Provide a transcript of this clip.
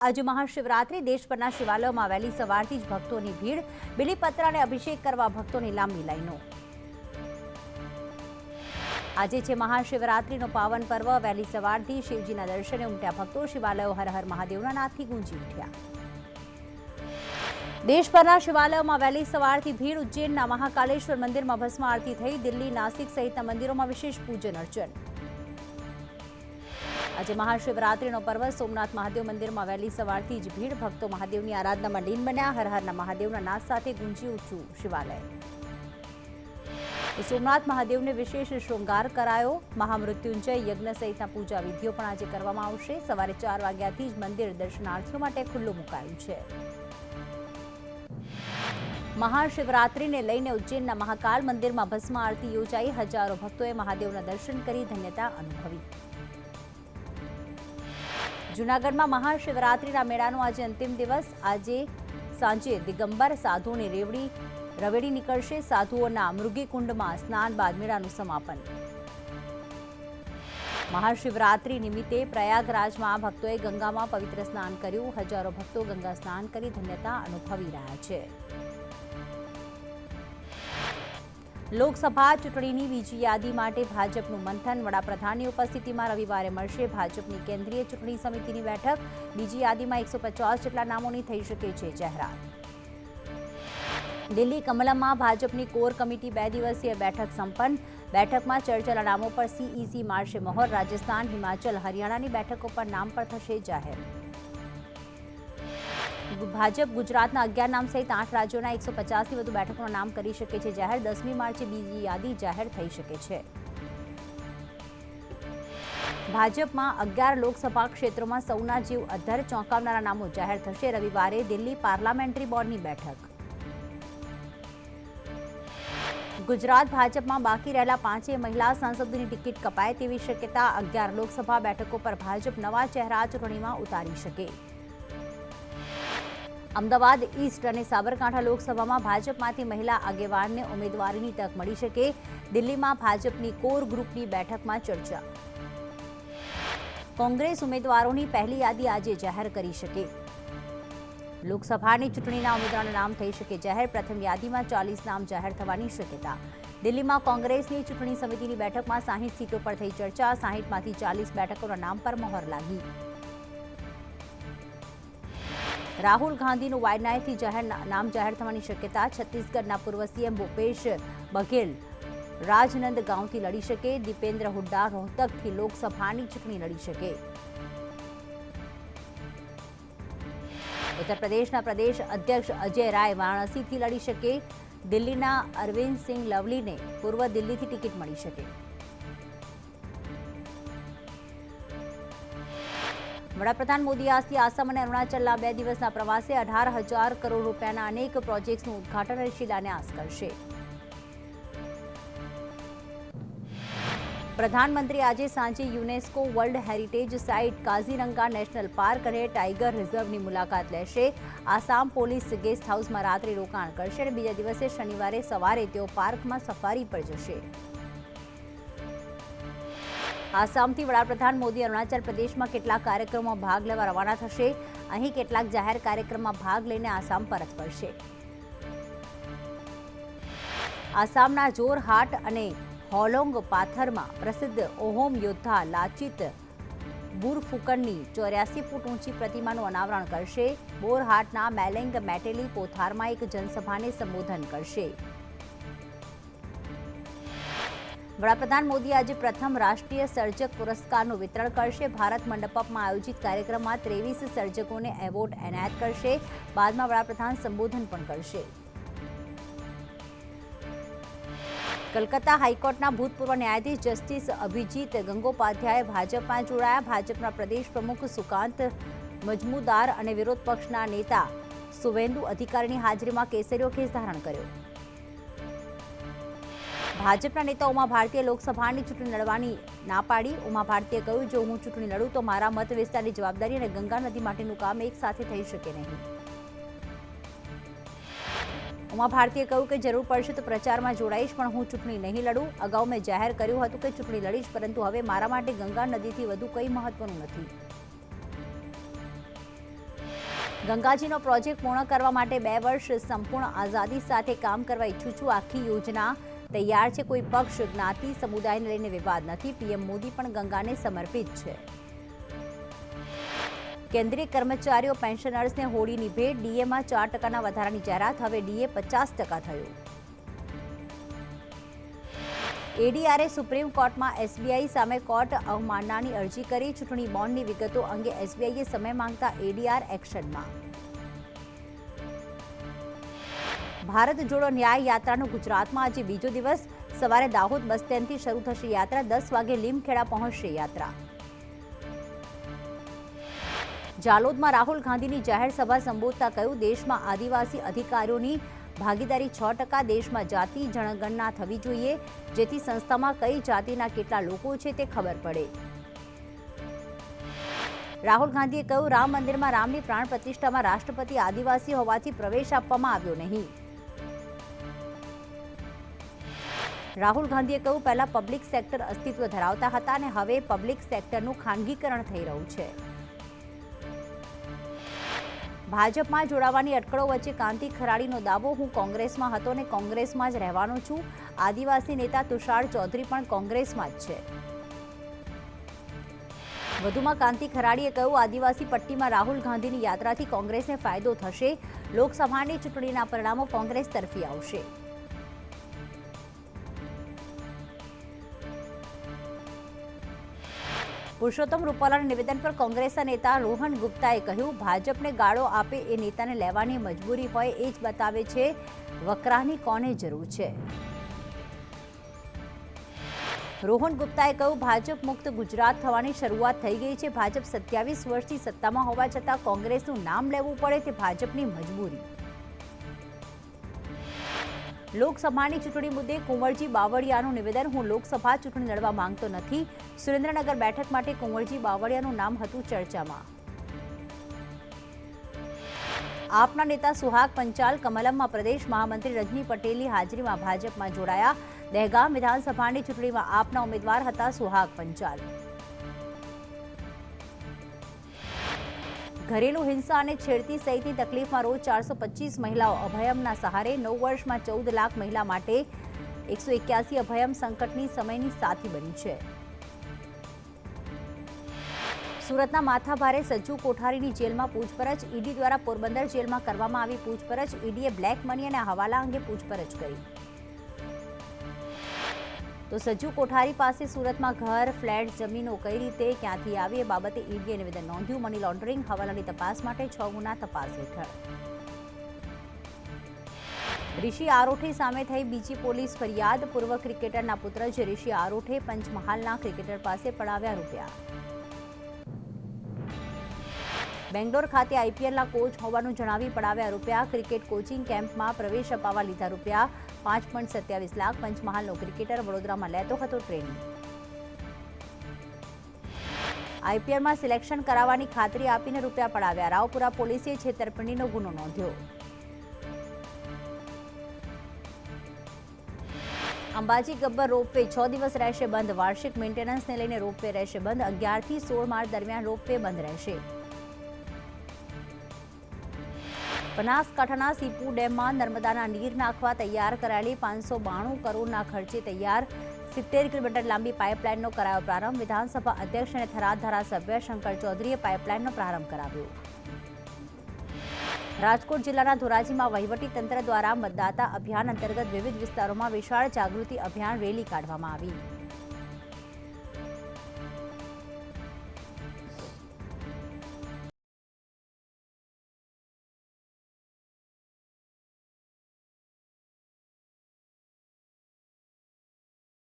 આજે મહાશિવરાત્રી દેશભરના શિવાલયોમાં વહેલી સવારથી જ ભક્તોની ભીડ, બિલીપત્ર અને અભિષેક કરવા ભક્તોની લાંબી લાઈનો। આજે છે મહાશિવરાત્રીનો પાવન પર્વ। વહેલી સવારથી શિવજીના દર્શને ઉમટ્યા ભક્તો। શિવાલયો હર હર મહાદેવના નાદથી ગુંજી ઉઠ્યા। દેશભરના શિવાલયોમાં વહેલી સવારથી ભીડ। ઉજ્જૈનના મહાકાલેશ્વર મંદિરમાં ભસ્મ આરતી થઈ। દિલ્હી, નાસિક સહિતના મંદિરોમાં વિશેષ પૂજન અર્ચન। આજે મહાશિવરાત્રીનો પર્વ। સોમનાથ મહાદેવ મંદિરમાં વહેલી સવારથી જ ભીડ। ભક્તો મહાદેવની આરાધનામાં લીન બન્યા। હર હરના મહાદેવના નાદ સાથે ગુંજી ઉઠ્યું શિવાલય। સોમનાથ મહાદેવને વિશેષ શૃંગાર કરાયો। મહામૃત્યુંજય યજ્ઞ સહિતના પૂજા વિધિઓ પણ આજે કરવામાં આવશે। સવારે 4 વાગ્યાથી જ મંદિર દર્શનાર્થીઓ માટે ખુલ્લું મુકાયું છે। મહાશિવરાત્રીને લઈને ઉજ્જૈનના મહાકાલ મંદિરમાં ભસ્મ આરતી યોજાઈ। હજારો ભક્તોએ મહાદેવના દર્શન કરી ધન્યતા અનુભવી। જૂનાગઢમાં મહાશિવરાત્રીના મેળાનો આજે અંતિમ દિવસ। આજે સાંજે દિગંબર સાધુઓની રવેડી નીકળશે। સાધુઓના મૃગીકુંડમાં સ્નાન બાદ મેળાનું સમાપન। મહાશિવરાત્રી નિમિત્તે પ્રયાગરાજમાં ભક્તોએ ગંગામાં પવિત્ર સ્નાન કર્યું। હજારો ભક્તો ગંગા સ્નાન કરી ધન્યતા અનુભવી રહ્યા છે। લોકસભા ચૂંટણીની બીજી યાદી માટે ભાજપનું મંથન। વડાપ્રધાનની ઉપસ્થિતિમાં રવિવારે મળશે ભાજપની કેન્દ્રીય ચૂંટણી સમિતિની બેઠક। બીજી યાદીમાં 150 જેટલા નામોની થઈ શકે છે જાહેરાત। દિલ્હી કમલમમાં ભાજપની કોર કમિટી 2 દિવસીય બેઠક સંપન્ન। બેઠકમાં ચર્ચેલા નામો પર સીઈસી મારશે મહોર। રાજસ્થાન, હિમાચલ, હરિયાણાની બેઠકો પર નામ પર થશે જાહેર। ભાજપ ગુજરાતના 11 નામ સહિત 8 રાજ્યોના 150થી વધુ બેઠકોના નામ કરી શકે છે જાહેર। 10મી માર્ચે બીજી યાદી જાહેર થઈ શકે છે। ભાજપમાં 11 લોકસભા ક્ષેત્રોમાં સૌના જીવ અધ્ધર ચોંકાવનારા નામો જાહેર થશે। રવિવારે દિલ્હી પાર્લામેન્ટરી બોર્ડની બેઠક। ગુજરાત ભાજપમાં બાકી રહેલા 5 મહિલા સાંસદોની ટિકિટ કપાય તેવી શક્યતા। 11 લોકસભા બેઠકો પર ભાજપ નવા ચહેરા ચૂંટણીમાં ઉતારી શકે। અમદાવાદ ઈસ્ટ અને સાબરકાંઠા લોકસભામાં ભાજપમાંથી મહિલા આગેવાનને ઉમેદવારીની તક મળી શકે। દિલ્હીમાં ભાજપની કોર ગ્રુપની બેઠકમાં ચર્ચા। કોંગ્રેસ ઉમેદવારોની પહેલી યાદી આજે જાહેર કરી શકે। લોકસભાની ચૂંટણીના ઉમેદવારોના નામ થઈ શકે જાહેર। પ્રથમ યાદીમાં 40 નામ જાહેર થવાની શક્યતા। દિલ્હીમાં કોંગ્રેસની ચૂંટણી સમિતિની બેઠકમાં 60 સીટો પર થઈ ચર્ચા। 60માંથી 40 બેઠકોના નામ પર મહોર લાગી। રાહુલ ગાંધીનું વાયનાડથી નામ જાહેર થવાની શક્યતા। છત્તીસગઢના પૂર્વ સીએમ ભૂપેશ બઘેલ રાજનંદગાંવથી લડી શકે। દીપેન્દ્ર હુડ્ડા રોહતકથી લોકસભાની ચૂંટણી લડી શકે। ઉત્તર પ્રદેશના પ્રદેશ અધ્યક્ષ અજય રાય વારાણસીથી લડી શકે। દિલ્હીના અરવિંદસિંહ લવલીને પૂર્વ દિલ્હીથી ટિકિટ મળી શકે। વડાપ્રધાન મોદી આજથી આસામ અને અરુણાચલના 2 દિવસના પ્રવાસે 18,000 કરોડ રૂપિયાના અનેક પ્રોજેક્ટ્સનું ઉદ્ઘાટન અને શિલાન્યાસ કરશે। પ્રધાનમંત્રી આજે સાંજે UNESCO world heritage site Kaziranga national park અને ટાઇગર રિઝર્વની મુલાકાત લેશે। આસામ પોલીસ ગેસ્ટ હાઉસમાં રાત્રે રોકાણ કરશે અને બીજા દિવસે શનિવારે સવારે તેઓ પાર્કમાં સફારી પર જશે। આસામથી વડાપ્રધાન મોદી અરુણાચલ પ્રદેશમાં કેટલાક કાર્યક્રમોમાં ભાગ લેવા રવાના થશે। અહીં કેટલાક જાહેર કાર્યક્રમમાં ભાગ લઈને આસામ પરત ફરશે। આસામના જોરહાટ અને હોલોંગ પાથરમાં પ્રસિદ્ધ ઓહોમ યોદ્ધા લાચિત બોરફુકનની 84 ફૂટ ઊંચી પ્રતિમાનું અનાવરણ કરશે। બોરહાટના મેલેંગ મેટેલી પોથારમાં એક જનસભાને સંબોધન કરશે। વડાપ્રધાન મોદી આજે પ્રથમ રાષ્ટ્રીય સર્જક પુરસ્કારનું વિતરણ કરશે। ભારત મંડપમાં આયોજિત કાર્યક્રમમાં 23 સર્જકોને એવોર્ડ એનાયત કરશે। બાદમાં વડાપ્રધાન સંબોધન પણ કરશે। કલકત્તા હાઈકોર્ટના ભૂતપૂર્વ ન્યાયાધીશ જસ્ટિસ અભિજીત ગંગોપાધ્યાય ભાજપમાં જોડાયા। ભાજપના પ્રદેશ પ્રમુખ સુકાંત મજમુદાર અને વિરોધ પક્ષના નેતા સુવેન્દુ અધિકારીની હાજરીમાં કેસરીયો ખેસ ધારણ કર્યો। ભાજપના નેતા ઉમા ભારતીએ લોકસભાની ચૂંટણી લડવાની ના પાડી। ઉમા ભારતીએ કહ્યું, જો હું ચૂંટણી લડું તો મારા મત વિસ્તારની જવાબદારી અને ગંગા નદી માટેનું કામ એક સાથે થઈ શકે નહીં। ઉમા ભારતીએ કહ્યું કે જરૂર પડશે તો પ્રચારમાં જોડાઈશ, પણ હું ચૂંટણી નહીં લડું। અગાઉ મેં જાહેર કર્યું હતું કે ચૂંટણી લડીશ, પરંતુ હવે મારા માટે ગંગા નદીથી વધુ કંઈ મહત્વનું નથી। ગંગાજીનો પ્રોજેક્ટ પૂર્ણ કરવા માટે 2 વર્ષ સંપૂર્ણ આઝાદી સાથે કામ કરવા ઈચ્છું છું. આખી યોજના તૈયાર છે. કોઈ પક્ષ, જ્ઞાતિ, સમુદાયને લઈને વિવાદ નથી. પીએમ મોદી પણ ગંગાને સમર્પિત છે. કેન્દ્રીય કર્મચારીઓ પેન્શનર્સને હોળીની ભેટ. ડીએમાં 4% વધારાની જાહેરાત. હવે ડીએ 50% થયું. એડીઆરે સુપ્રીમ કોર્ટમાં એસબીઆઈ સામે કોર્ટ અવમાનનાની અરજી કરી. ચૂંટણી બોન્ડની વિગતો અંગે એસબીઆઈએ સમય માંગતા એડીઆર એક્શનમાં. ભારત જોડો ન્યાય યાત્રાનો ગુજરાતમાં આજે બીજો દિવસ. સવારે દાહોદ બસ સ્ટેન્ડથી શરૂ થશે યાત્રા. 10 વાગે લીમખેડા પહોંચશે યાત્રા. જાલોદમાં રાહુલ ગાંધીની જાહેર સભા સંબોધતા કહ્યું, દેશમાં આદિવાસી અધિકારીઓની ભાગીદારી 6%. દેશમાં જાતિ જનગણના થવી જોઈએ, જેથી સંસ્થામાં કઈ જાતિના કેટલા લોકો છે તે ખબર પડે. રાહુલ ગાંધીએ કહ્યું, રામ મંદિરમાં રામની પ્રાણ પ્રતિષ્ઠામાં રાષ્ટ્રપતિ આદિવાસી હોવાથી પ્રવેશ આપવામાં આવ્યો નહીં. રાહુલ ગાંધીએ કહ્યું, પહેલા પબ્લિક સેક્ટર અસ્તિત્વ ધરાવતા હતા અને હવે પબ્લિક સેક્ટરનું ખાનગીકરણ થઈ રહ્યું છે. ભાજપમાં જોડાવાની અટકળો વચ્ચે કાંતિ ખરાડીનો દાવો, હું કોંગ્રેસમાં હતો અને કોંગ્રેસમાં જ રહેવાનો છું. આદિવાસી નેતા તુષાર ચૌધરી પણ કોંગ્રેસમાં જ છે. વધુમાં કાંતિ ખરાડીએ કહ્યું, આદિવાસી પટ્ટીમાં રાહુલ ગાંધીની યાત્રાથી કોંગ્રેસને ફાયદો થશે. લોકસભાની ચૂંટણીના પરિણામો કોંગ્રેસ તરફી આવશે. પુરુષોત્તમ રૂપાલાના નિવેદન પર કોંગ્રેસના નેતા રોહન ગુપ્તાએ કહ્યું, ભાજપને ગાળો આપે એ નેતાને લેવાની મજબૂરી હોય એ જ બતાવે છે વકરાની કોને જરૂર છે. રોહન ગુપ્તાએ કહ્યું, ભાજપ મુક્ત ગુજરાત થવાની શરૂઆત થઈ ગઈ છે. ભાજપ 27 વર્ષથી સત્તામાં હોવા છતાં કોંગ્રેસનું નામ લેવું પડે તે ભાજપની મજબૂરી. લોકસભાની ચૂંટણી મુદ્દે કુંવરજી બાવળિયાનું નિવેદન, હું લોકસભા ચૂંટણી લડવા માંગતો નથી. સુરેન્દ્રનગર બેઠક માટે કુંવરજી બાવળિયાનું નામ હતું ચર્ચામાં. આપના નેતા સુહાગ પંચાલ કમલમમાં પ્રદેશ મહામંત્રી રજની પટેલની હાજરીમાં ભાજપમાં જોડાયા. દહેગામ વિધાનસભાની ચૂંટણીમાં આપના ઉમેદવાર હતા સુહાગ પંચાલ. ઘરેલુ હિંસા અને છેડતી સહિતની તકલીફમાં રોજ 425 મહિલાઓ અભયમના સહારે. 9 વર્ષમાં 14 લાખ મહિલા માટે 181 અભયમ સંકટની સમયની સાથી બની છે. સુરતના માથાભારે સજ્જુ કોઠારીની જેલમાં પૂછપરછ. ઈડી દ્વારા પોરબંદર જેલમાં કરવામાં આવી પૂછપરછ. ઈડીએ બ્લેક મની અને હવાલા અંગે પૂછપરછ કરી. તો સજ્જુ કોઠારી પાસે સુરતમાં ઘર, ફ્લેટ, જમીનો કઈ રીતે ક્યાંથી આવી એ બાબતે ઈડીએ નિવેદન નોંધ્યું. મની લોન્ડરિંગ, હવાલાની તપાસ માટે 6 ગુના તપાસ હેઠળ. ઋષિ આરોઠે સામે થઈ બીજી પોલીસ ફરિયાદ. પૂર્વ ક્રિકેટરના પુત્ર જે ઋષિ આરોઠે પંચમહાલના ક્રિકેટર પાસે પડાવ્યા રૂપિયા. બેંગ્લોર ખાતે આઈપીએલના કોચ હોવાનું જણાવી પડાવ્યા રૂપિયા. ક્રિકેટ કોચિંગ કેમ્પમાં પ્રવેશ અપાવવા લીધા રૂપિયા. 5.27 લાખ. પંચમહાલનો ક્રિકેટર વડોદરામાં લેતો હતો ટ્રેનિંગ. આઈપીએલમાં સિલેક્શન કરાવવાની ખાતરી આપીને રૂપિયા પડાવ્યા. રાવપુરા પોલીસે છેતરપિંડીનો ગુનો નોંધ્યો. અંબાજી ગબ્બર રોપવે 6 દિવસ રહેશે બંધ. વાર્ષિક મેન્ટેનન્સને લઈને રોપવે રહેશે બંધ. 11 થી 16 માર્ચ દરમિયાન રોપવે બંધ રહેશે. બનાસકાંઠાના સીપુ ડેમમાં નર્મદાના નીર નાખવા તૈયાર કરાયેલી 592 કરોડના ખર્ચે તૈયાર 70 કિલોમીટર લાંબી પાઇપલાઇનનો કરાયો પ્રારંભ. વિધાનસભા અધ્યક્ષ અને થરાદ ધારાસભ્ય શંકર ચૌધરીએ પાઇપલાઇનનો પ્રારંભ કરાવ્યો. રાજકોટ જિલ્લાના ધોરાજીમાં વહીવટીતંત્ર દ્વારા મતદાતા અભિયાન અંતર્ગત વિવિધ વિસ્તારોમાં વિશાળ જાગૃતિ અભિયાન રેલી કાઢવામાં આવી.